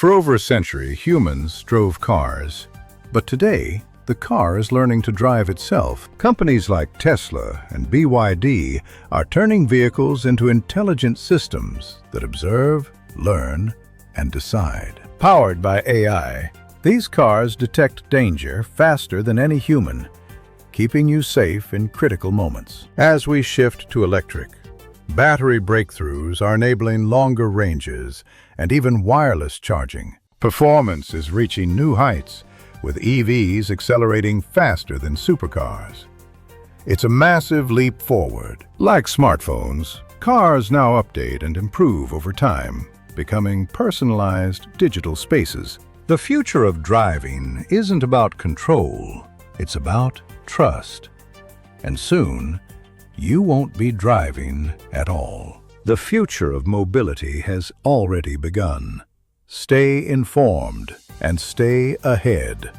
For over a century, humans drove cars. But today, the car is learning to drive itself. Companies like Tesla and BYD are turning vehicles into intelligent systems that observe, learn, and decide. Powered by AI, these cars detect danger faster than any human, keeping you safe in critical moments. As we shift to electric, battery breakthroughs are enabling longer ranges and even wireless charging. Performance is reaching new heights, with EVs accelerating faster than supercars. It's a massive leap forward. Like smartphones, cars now update and improve over time, becoming personalized digital spaces. The future of driving isn't about control, it's about trust. And soon, you won't be driving at all. The future of mobility has already begun. Stay informed and stay ahead.